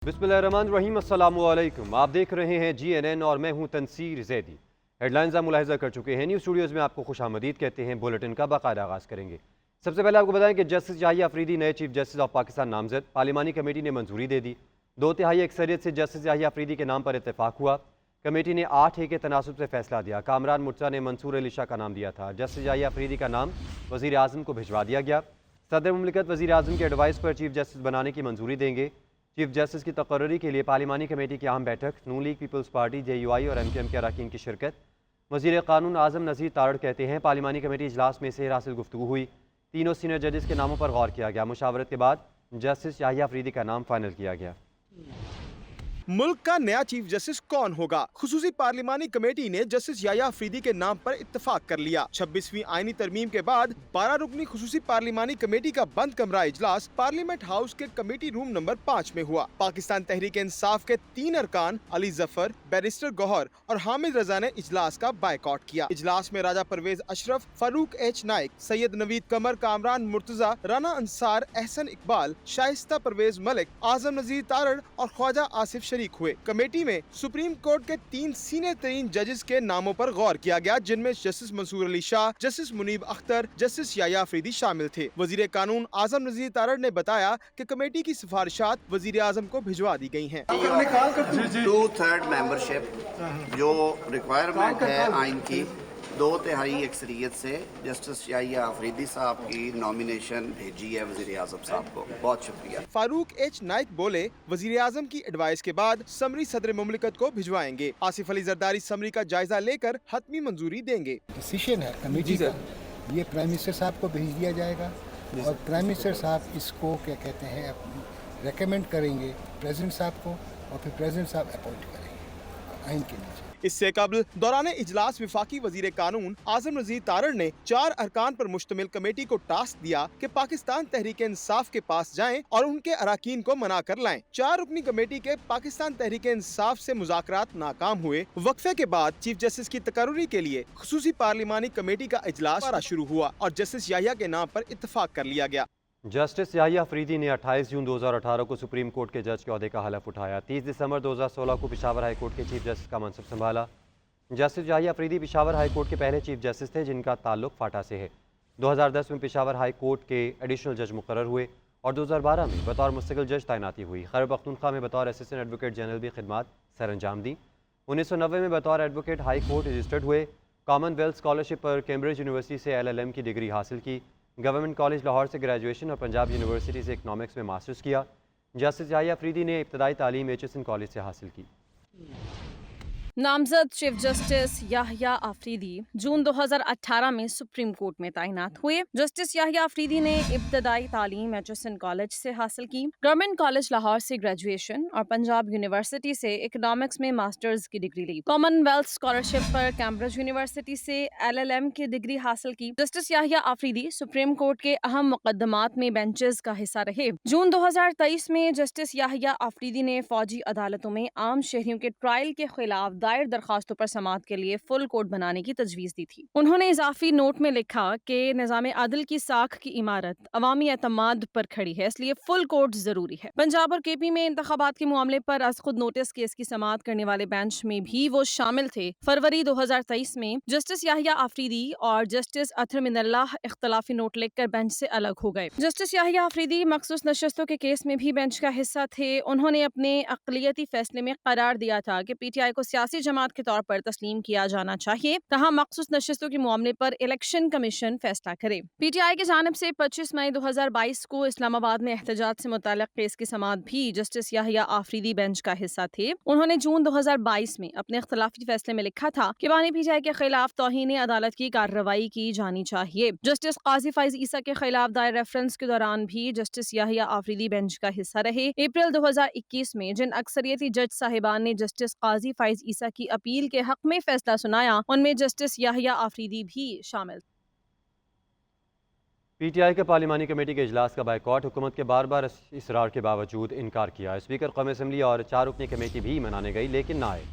बिस्मिल्लाहिर्रहमानिर्रहीम, अस्सलाम वालेकुम। आप देख रहे हैं GNN और मैं हूं तनसीर ज़ैदी। हेडलाइंस आप मुलाहिज़ा कर चुके हैं। न्यूज़ स्टूडियोज़ में आपको खुशामदीद कहते हैं। बुलेटिन का बाकायदा आगाज़ करेंगे। सबसे पहले आपको बताएं कि जस्टिस याहिया अफरीदी नए चीफ जस्टिस ऑफ पाकिस्तान नामजद। पार्लिमानी कमेटी ने मंजूरी दे दी। 2/3 अक्सरियत से जस्टिस याहिया अफरीदी के नाम पर इत्तेफाक हुआ। कमेटी ने 8 के तनासुब से फैसला दिया। कामरान मुर्तज़ा ने मंसूर अली शाह का नाम दिया था। जस्टिस याहिया अफरीदी का नाम वज़ीर आज़म को भिजवा दिया गया। सदर मुमलिकत वज़ीर आज़म के एडवाइस पर चीफ जस्टिस बनाने की मंजूरी देंगे। चीफ जस्टिस की तकर्री के लिए पार्लिमानी कमेटी की अहम बैठक। नून लीग, पीपल्स पार्टी, JUI और MKM के अरकान की शिरकत। वज़ीर क़ानून आज़म नज़ीर तारड़ कहते हैं पार्लिमानी कमेटी इजलास में सेर हासिल गुफ्तगू हुई। तीनों सीनियर जजेस के नामों पर गौर किया गया। मुशावरत के बाद जस्टिस याहिया अफरीदी का नाम फाइनल किया गया। मुल्क का नया चीफ जस्टिस कौन होगा? खुसूसी पार्लिमानी कमेटी ने जस्टिस याहिया अफरीदी के नाम पर इत्तेफाक कर लिया। 26वीं आईनी तरमीम के बाद 12 रुकनी खुसूसी पार्लिमानी कमेटी का बंद कमरा इजलास पार्लियामेंट हाउस के कमेटी रूम नंबर 5 में हुआ। पाकिस्तान तहरीक इंसाफ के 3 अरकान अली जफर, बैरिस्टर गौहर और हामिद रजा ने इजलास का बायकॉट किया। इजलास में राजा परवेज अशरफ, फारूक H नाइक, सैयद नवीद कमर, कामरान मुर्तजा, राना अंसार, एहसन इकबाल, शाइस्ता परवेज मलिक, आजम नज़ीर तारड़ और ख्वाजा आसिफ शरीक हुए। कमेटी में सुप्रीम कोर्ट के 3 सीनियर तरीन जजेस के नामों पर गौर किया गया, जिनमें justice Mansoor Ali Shah, justice Munib Akhtar, justice Yahya Afridi शामिल थे। वजीर कानून आजम नज़ीर तारड़ ने बताया कि कमेटी की सिफारिशात वजीर आजम को भिजवा दी गई हैं। 2/3 मेंबरशिप जो रिक्वायरमेंट है आइन की, 2/3 अक्सरियत से जस्टिस याहिया अफरीदी साहब की नॉमिनेशन भेजी है वज़ीर आज़म साहब को। बहुत शुक्रिया। फारूक H नाइक बोले वजीर आजम की एडवाइस के बाद समरी सदर मुमलिकत को भिजवाएंगे। आसिफ अली जरदारी समरी का जायजा लेकर हतमी मंजूरी देंगे। डिसीजन है कमेटी का, ये प्राइम मिनिस्टर साहब को भेज दिया जाएगा और प्राइम मिनिस्टर साहब इसको क्या कहते हैं रेकमेंड करेंगे प्रेसिडेंट साहब को और फिर प्रेसिडेंट साहब अपॉइंट करेंगे आइन के नीचे। इससे कबल दौरान इजलास विफाकी वजीर कानून आजम नज़ीर तारड़ ने 4 अरकान पर मुश्तमिल कमेटी को टास्क दिया कि पाकिस्तान तहरीक इंसाफ के पास जाएं और उनके अरकान को मना कर लाएं। 4 रुकनी कमेटी के पाकिस्तान तहरीक इंसाफ से मुज़ाकरात नाकाम हुए। वक्फे के बाद चीफ जस्टिस की तकर्री के लिए खुसूसी पार्लिमानी कमेटी का इजलास शुरू हुआ और जस्टिस याहिया के नाम पर इत्तेफाक कर लिया गया। जस्टिस याहिया अफरीदी ने 28 जून 2018 को सुप्रीम कोर्ट के जज के ओहदे का हलफ उठाया। 30 दिसंबर 2016 को पेशावर हाई कोर्ट के चीफ जस्टिस का मनसब संभाला। Justice Yahya Afridi Peshawar high court के पहले चीफ जस्टिस थे जिनका ताल्लुक फाटा से है। 2010 में पेशावर हाई कोर्ट के एडिशनल जज मुकर्रर हुए और 2012 में बतौर मुस्तकिल जज तैनाती हुई। खैबर पख्तूनख्वा में बतौर असिस्टेंट एडवोकेट जनरल भी खिदमात सर अंजाम दी। 1990 में बतौर एडवोकेट हाई कोर्ट रजिस्टर्ड हुए। कॉमनवेल्थ स्कॉलरशिप पर कैम्ब्रिज यूनिवर्सिटी से LLM की डिग्री हासिल की। गवर्नमेंट कॉलेज लाहौर से ग्रेजुएशन और पंजाब यूनिवर्सिटी से इकनॉमिक्स में मास्टर्स किया। जस्टिस याहिया अफरीदी ने इब्तदाई तालीम HSN कॉलेज से हासिल की। नामजद चीफ जस्टिस याहिया अफरीदी जून 2018 में सुप्रीम कोर्ट में तैनात हुए। जस्टिस याहिया अफरीदी ने इब्तदाई तालीम HSN कॉलेज से हासिल की। गवर्नमेंट कॉलेज लाहौर से ग्रेजुएशन और पंजाब यूनिवर्सिटी से इकोनॉमिक्स में मास्टर्स की डिग्री ली। कॉमनवेल्थ स्कॉलरशिप पर कैम्ब्रिज यूनिवर्सिटी से LLM की डिग्री हासिल की। Justice Yahya Afridi supreme court के अहम मुकदमात में बेंचेस का हिस्सा रहे। जून 2023 में जस्टिस याहिया अफरीदी ने फौजी अदालतों में आम शहरियों के ट्रायल के खिलाफ दायर दरखास्तों पर समाअत के लिए फुल कोर्ट बनाने की तजवीज़ दी थी। उन्होंने इजाफी नोट में लिखा कि निज़ाम अदल की साख की इमारत अवामी एतमाद पर खड़ी है, इसलिए फुल कोर्ट जरूरी है। पंजाब और KP में इंतखाबात के मामले पर आज खुद नोटिस केस की समाअत करने वाले बेंच में भी वो शामिल थे। फरवरी 2023 में जस्टिस याहिया अफरीदी और जस्टिस अथर मिनल्लाह इख्तलाफी नोट लिखकर बेंच से अलग हो गए। जस्टिस याहिया अफरीदी मखसूस नशस्तों के केस में भी बेंच का हिस्सा थे। उन्होंने अपने अक़लियती फैसले में करार दिया था कि PTI को सियासी जमात के तौर पर तस्लीम किया जाना चाहिए, तहाँ मखसूस नशस्तों के मामले पर इलेक्शन कमीशन फैसला करे। PTI की जानिब से 25 मई 2022 को इस्लामाबाद में एहतजाज से मुताल्लिक़ केस की समाअत भी जस्टिस याहिया अफरीदी बेंच का हिस्सा थे। उन्होंने जून 2022 में अपने इख्तलाफी फैसले में लिखा था कि बानी PTI के खिलाफ तौहीन अदालत की कार्रवाई की जानी चाहिए। जस्टिस काजी फैज ईसा के खिलाफ दायर रेफरेंस के दौरान भी जस्टिस याहिया अफरीदी बेंच का हिस्सा रहे। अप्रैल 2021 में जिन अक्सरियती जज साहिबान ने जस्टिस काजी फैज ईसा की अपील के हक में फैसला सुनाया, उनमें जस्टिस याहिया अफरीदी भी शामिल। PTI के पार्लिमानी कमेटी के इजलास का बायकॉट हुकूमत के बार बार इसरार के बावजूद इनकार किया। स्पीकर कौमी असम्बली और 4 रुकनी कमेटी भी मनाने गई लेकिन ना आए।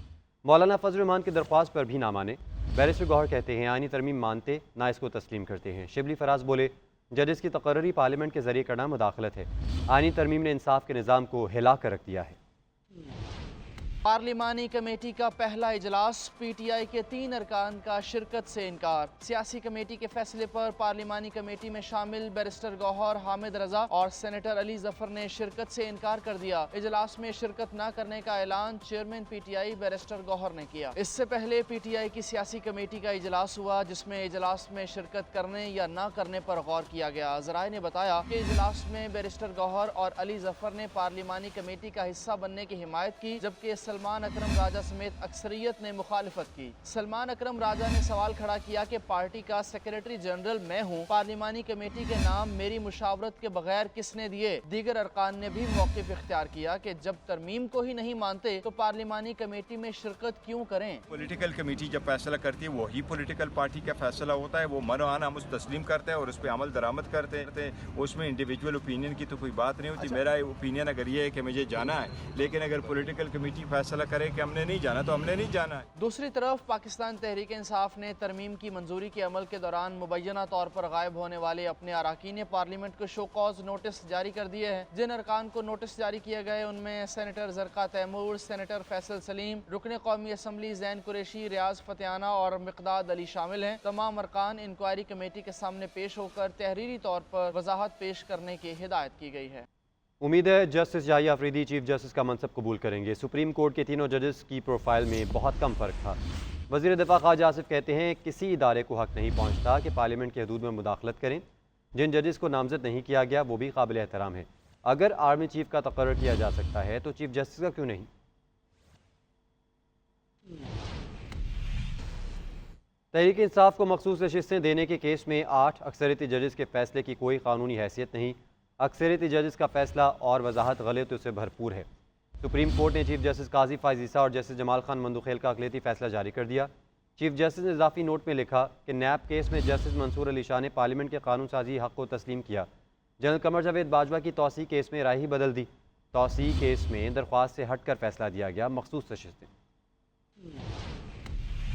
मौलाना फजल रहमान की दरख्वास्त पर भी ना माने। बैरिस्टर गौहर कहते हैं आईनी तरमीम मानते ना इसको तस्लीम करते हैं। शिबली फराज बोले जजेस की तकर्री पार्लियामेंट के जरिए करना मुदाखलत है। आईनी तरमीम ने इंसाफ के निज़ाम को हिला कर रख दिया है। पार्लिमानी कमेटी का पहला इजलास पीटीआई के 3 अरकान का शिरकत से इनकार। सियासी कमेटी के फैसले पर पार्लिमानी कमेटी में शामिल बैरिस्टर गौहर, हामिद रजा और सेनेटर अली जफर ने शिरकत से इनकार कर दिया। इजलास में शिरकत न करने का ऐलान चेयरमैन पीटीआई बैरिस्टर गौहर ने किया। इससे पहले पीटीआई की सियासी कमेटी का इजलास हुआ, जिसमें इजलास में शिरकत करने या न करने पर गौर किया गया। ज़राए ने बताया कि इजलास में बैरिस्टर गौहर और अली जफर ने पार्लिमानी कमेटी का हिस्सा बनने की हिमायत की, जबकि सलमान अकरम राजा समेत अक्सरियत ने मुखालिफत की। सलमान अकरम राजा ने सवाल खड़ा किया कि पार्टी का सेक्रेटरी जनरल मैं हूँ, पार्लिमानी कमेटी के नाम मेरी मुशावरत के बगैर किसने दिए। दीगर अरकान ने भी मौक़िफ़ इख्तियार किया कि जब तरमीम को ही नहीं मानते तो पार्लिमानी कमेटी में शिरकत क्यों करें। पॉलिटिकल कमेटी जब फैसला करती है वही पॉलिटिकल पार्टी का फैसला होता है, वो मरवाना हम उस तस्लीम करते हैं और उस पर अमल दरामद करते हैं। उसमें इंडिविजुअल ओपिनियन की तो कोई बात नहीं होती। मेरा ओपिनियन अगर ये है कि मुझे जाना है, लेकिन अगर पॉलिटिकल कमेटी फैसला करे कि हमने नहीं जाना तो हमने नहीं जाना है। दूसरी तरफ पाकिस्तान तहरीक इंसाफ ने तरमीम की मंजूरी के अमल के दौरान मुबैना तौर पर गायब होने वाले अपने अरकान पार्लियामेंट को शो कॉज नोटिस जारी कर दिए हैं। जिन अरकान को नोटिस जारी किए गए उनमें सेनेटर जरका तैमूर, सेनेटर फैसल सलीम, रुकन कौमी असम्बली जैन कुरैशी, रियाज फतेहाना और मिकदाद अली शामिल हैं। तमाम अरकान इंक्वायरी कमेटी के सामने पेश होकर तहरीरी तौर पर वजाहत पेश करने की हिदायत की गई है। उम्मीद है justice Yahya Afridi chief justice का मनसब कबूल करेंगे। सुप्रीम कोर्ट के तीनों जजेस की प्रोफाइल में बहुत कम फ़र्क था। वज़ीर दिफा ख्वाजा आसिफ कहते हैं किसी इदारे को हक़ नहीं पहुँचता कि पार्लियामेंट की हदूद में मुदाखलत करें। जिन जजेस को नामजद नहीं किया गया वो भी काबिल एहतराम है। अगर आर्मी चीफ का तकर्रर किया जा सकता है तो चीफ जस्टिस का क्यों नहीं। तहरीक इंसाफ को मखसूस नशिस्तें देने के केस में 8 अक्सरियती जजेस के फैसले की कोई कानूनी हैसियत नहीं। अक्सरियती जजेस का फैसला और वजाहत गलतियों से भरपूर है। सुप्रीम कोर्ट ने चीफ जस्टिस काजी फाइज ईसा और जस्टिस जमाल खान मंदुखेल का अक़लियती फैसला जारी कर दिया। चीफ जस्टिस ने इजाफी नोट में लिखा कि नैब केस में जस्टिस मंसूर अली शाह ने पार्लियामेंट के कानून साजी हक़ को तस्लीम किया। जनरल कमर जावेद बाजवा की तौसी केस में राय ही बदल दी। तौसी केस में दरख्वास्त से हट कर फैसला दिया गया। मखसूस नशिस्तें।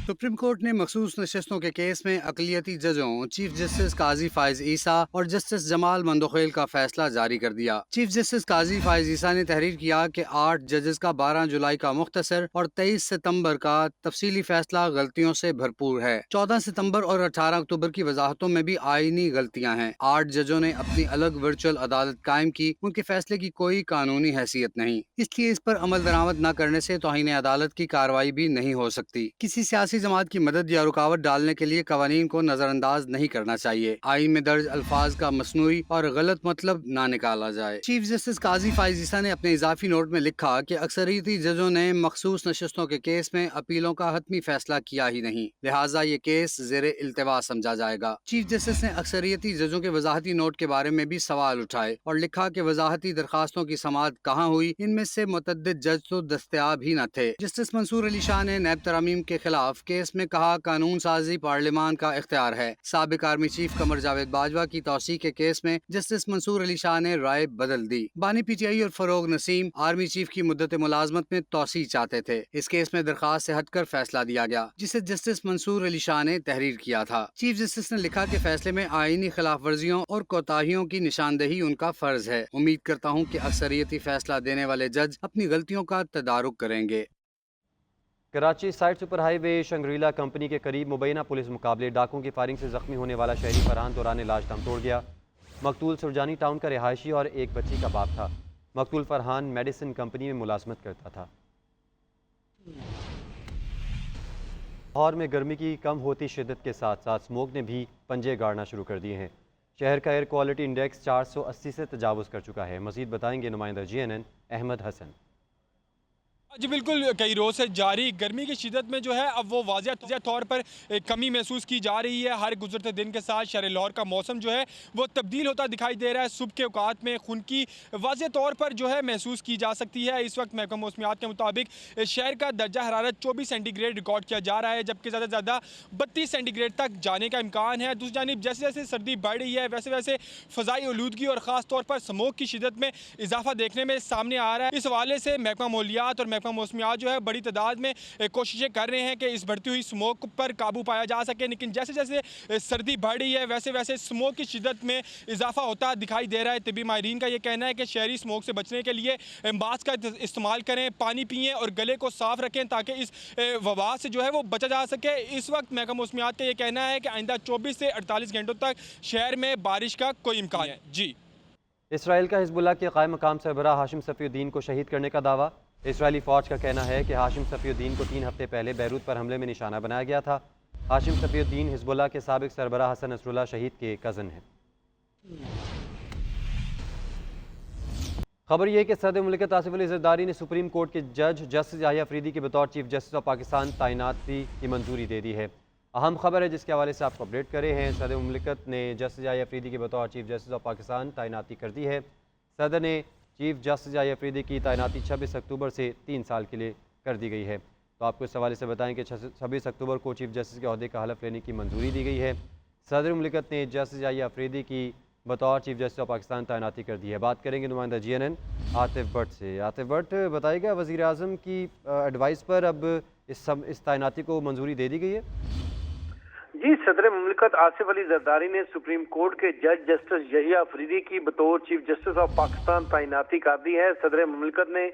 सुप्रीम कोर्ट ने मखसूस नशस्तों के केस में अक़लियती जजों चीफ जस्टिस काजी फाइज ईसा और जस्टिस जमाल मंदोखेल का फैसला जारी कर दिया। चीफ जस्टिस काजी फाइज ईसा ने तहरीर किया कि 8 जजेस का 12 जुलाई का मुख्तसर और 23 सितंबर का तफसीली फैसला गलतियों से भरपूर है। 14 सितंबर और 18 अक्टूबर की वजाहतों में भी आईनी गलतियां हैं। 8 जजों ने अपनी अलग वर्चुअल अदालत कायम की। उनके फैसले की कोई कानूनी हैसियत नहीं, इसलिए इस पर अमल दरामद न करने से तौहीन अदालत की कार्रवाई भी नहीं हो सकती। किसी सियासी जमात की मदद या रुकावट डालने के लिए कवानीन को नजरअंदाज नहीं करना चाहिए। आईन में दर्ज अल्फाज का मसनूई और गलत मतलब ना निकाला जाए। चीफ जस्टिस काजी फाइज ईसा ने अपने इजाफी नोट में लिखा कि अक्सरियती जजों ने मखसूस नशस्तों के केस में अपीलों का हतमी फैसला किया ही नहीं, लिहाजा ये केस ज़ेरे इल्तिवा समझा जाएगा। चीफ जस्टिस ने अक्सरियती जजों के वजाहती नोट के बारे में भी सवाल उठाए और लिखा कि वजाहती दरखास्तों की समाअत कहाँ हुई, इनमें से मुतअद्दिद जज तो दस्तयाब ही न थे। जस्टिस मंसूर अली शाह ने नैब तरामीम के खिलाफ केस में कहा कानून साजी पार्लियामान का इख्तियार है। साबिक आर्मी चीफ कमर जावेद बाजवा की तौसी के केस में जस्टिस मंसूर अली शाह ने राय बदल दी। बानी पीटीआई और फरोग नसीम आर्मी चीफ की मुद्दत मुलाजमत में तौसी चाहते थे। इस केस में दरखास्त से हटकर फैसला दिया गया, जिसे जस्टिस मंसूर अली शाह ने तहरीर किया था। चीफ जस्टिस ने लिखा कि फैसले में आईनी खिलाफ वर्जियों और कोताहियों की निशानदेही उनका फर्ज है। उम्मीद करता हूँ कि अक्सरियती फैसला देने वाले जज अपनी गलतियों का तदारुक करेंगे। Karachi side super highway Shangrila company के करीब मुबैना पुलिस मुकाबले डाकुओं की फायरिंग से जख्मी होने वाला शहरी फरहान दौरान इलाज दम तोड़ गया। मकतूल सुरजानी टाउन का रिहायशी और एक बच्ची का बाप था। मकतूल फरहान मेडिसिन कंपनी में मुलाजमत करता था। लाहौर में गर्मी की कम होती शिद्दत के साथ साथ स्मोक ने भी पंजे गाड़ना शुरू कर दिए हैं। शहर का एयर क्वालिटी इंडेक्स 480 से तजावुज़ कर चुका है। मज़ीद बताएंगे नुमाइंदा GNN अहमद हसन। जी बिल्कुल, कई रोज़ से जारी गर्मी की शिद्दत में जो है अब वो वाज़ह तौर पर कमी महसूस की जा रही है। हर गुजरते दिन के साथ शहर लाहौर का मौसम जो है वो तब्दील होता दिखाई दे रहा है। सुबह के औकात में खुनकी वाज़ह तौर पर जो है महसूस की जा सकती है। इस वक्त महकमा मौसमियात के मुताबिक शहर का दर्जा हरारत 24 सेंटीग्रेड रिकॉर्ड किया जा रहा है, जबकि ज़्यादा से ज़्यादा 32 सेंटीग्रेड तक जाने का इम्कान है। दूसरी जानिब जैसे जैसे सर्दी बढ़ रही है वैसे वैसे फ़ज़ाई आलूदगी और ख़ास तौर पर स्मोक की शिद्दत में इजाफा देखने में सामने आ रहा है। इस हवाले से महकमा माहौलियात और محکمہ موسمیات جو ہے بڑی تعداد میں کوششیں کر رہے ہیں کہ اس بڑھتی ہوئی اسموک پر قابو پایا جا سکے، لیکن جیسے جیسے سردی بڑھ رہی ہے ویسے ویسے اسموک کی شدت میں اضافہ ہوتا دکھائی دے رہا ہے۔ طبی ماہرین کا یہ کہنا ہے کہ شہری اسموک سے بچنے کے لیے ماسک کا استعمال کریں، پانی پئیں اور گلے کو صاف رکھیں تاکہ اس وبا سے جو ہے وہ بچا جا سکے۔ اس وقت محکمہ موسمیات کا یہ کہنا ہے کہ آئندہ 24 سے 48 گھنٹوں تک شہر میں بارش کا کوئی امکان ہے۔ جی، اسرائیل کا حزب اللہ کے قائم مقام سربراہ ہاشم صفی الدین کو شہید کرنے کا دعویٰ۔ اسرائیلی فوج کا کہنا ہے کہ ہاشم صفی الدین کو 3 ہفتے پہلے بیروت پر حملے میں نشانہ بنایا گیا تھا۔ ہاشم صفی الدین حزب اللہ کے سابق سربراہ حسن نصر اللہ شہید کے کزن ہیں۔ خبر یہ کہ صدر مملکت آصف علی زرداری نے سپریم کورٹ کے جج جسٹس یحییٰ افریدی کے بطور چیف جسٹس آف پاکستان تعیناتی کی منظوری دے دی ہے۔ اہم خبر ہے جس کے حوالے سے آپ کو اپڈیٹ کرے ہیں۔ صدر مملکت نے جسٹس یحییٰ افریدی کے بطور چیف جسٹس آف پاکستان تعیناتی کر دی ہے۔ صدر نے چیف جسٹس یحییٰ افریدی کی تعیناتی 26 اکتوبر سے 3 سال کے لیے کر دی گئی ہے۔ تو آپ کو اس حوالے سے بتائیں کہ 26 اکتوبر کو چیف جسٹس کے عہدے کا حلف لینے کی منظوری دی گئی ہے۔ صدر مملکت نے جسٹس یحییٰ افریدی کی بطور چیف جسٹس آف پاکستان تعیناتی کر دی ہے۔ بات کریں گے نمائندہ GNN عاطف بٹ سے۔ عاطف بٹ، بتائے گا وزیر اعظم کی ایڈوائس پر اب اس تعیناتی کو منظوری دے دی گئی ہے؟ جی، صدر مملکت آصف علی زرداری نے سپریم کورٹ کے جج جسٹس یحییٰ افریدی کی بطور چیف جسٹس آف پاکستان تعیناتی کر دی ہے۔ صدر مملکت نے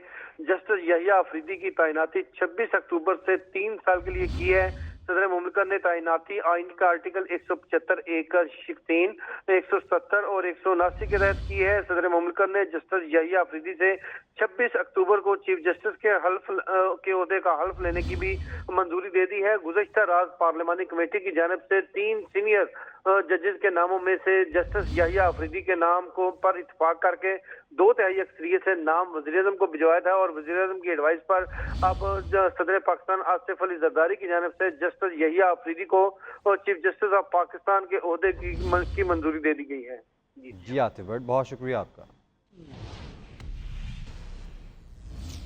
جسٹس یحییٰ افریدی کی تعیناتی 26 اکتوبر سے 3 سال کے لیے کی ہے۔ صدر مملکت نے تعیناتی آئین کا آرٹیکل 175(a) کا شق 3, 170 اور 179 کے تحت کی ہے۔ صدر مملکت نے جسٹس یحییٰ افریدی سے 26 اکتوبر کو چیف جسٹس کے عہدے کا حلف لینے کی بھی منظوری دے دی ہے۔ گزشتہ رات پارلیمانی کمیٹی کی جانب سے 3 سینئر ججز کے ناموں میں سے جسٹس یحییٰ افریدی کے نام کو پر اتفاق کر کے 2/3 اکثریت سے نام وزیر اعظم کو بھجوایا تھا، اور وزیر اعظم کی ایڈوائس پر اب صدر پاکستان آصف علی زرداری کی جانب سے جسٹس یحییٰ افریدی کو چیف جسٹس آف پاکستان کے عہدے کی منظوری دے دی گئی ہے۔ جی عاطف بٹ، بہت شکریہ آپ کا۔